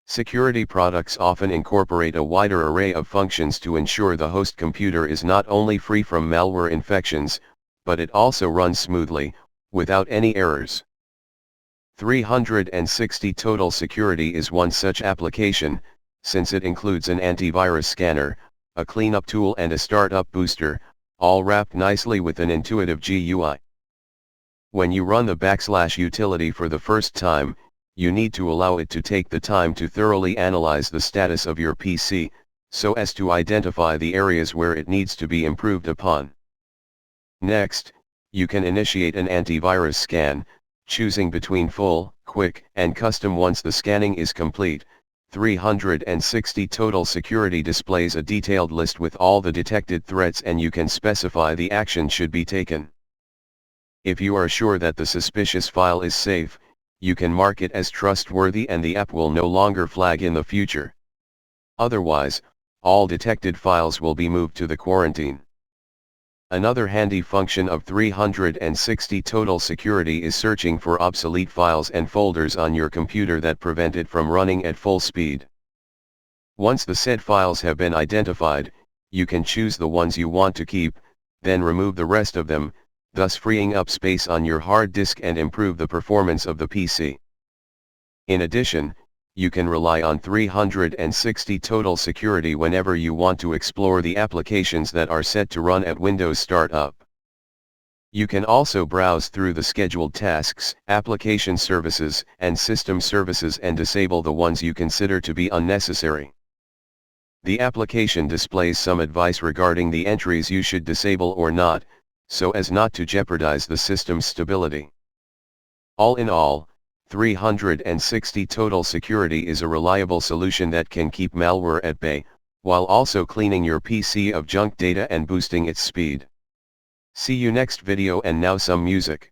Security products often incorporate a wider array of functions to ensure the host computer is not only free from malware infections, but it also runs smoothly, without any errors. 360 Total Security is one such application, since it includes an antivirus scanner, a cleanup tool and a startup booster, all wrapped nicely with an intuitive GUI. When you run the utility for the first time, you need to allow it to take the time to thoroughly analyze the status of your PC, so as to identify the areas where it needs to be improved upon. Next, you can initiate an antivirus scan, choosing between full, quick, and custom. Once the scanning is complete, 360 Total Security displays a detailed list with all the detected threats, and you can specify the action should be taken. If you are sure that the suspicious file is safe, you can mark it as trustworthy and the app will no longer flag in the future. Otherwise, all detected files will be moved to the quarantine. Another handy function of 360 Total Security is searching for obsolete files and folders on your computer that prevent it from running at full speed. Once the said files have been identified, you can choose the ones you want to keep, then remove the rest of them, thus freeing up space on your hard disk and improve the performance of the PC. In addition, you can rely on 360 Total Security whenever you want to explore the applications that are set to run at Windows Startup. You can also browse through the scheduled tasks, application services, and system services and disable the ones you consider to be unnecessary. The application displays some advice regarding the entries you should disable or not, so as not to jeopardize the system's stability. All in all, 360 Total Security is a reliable solution that can keep malware at bay, while also cleaning your PC of junk data and boosting its speed. See you next video, and now some music.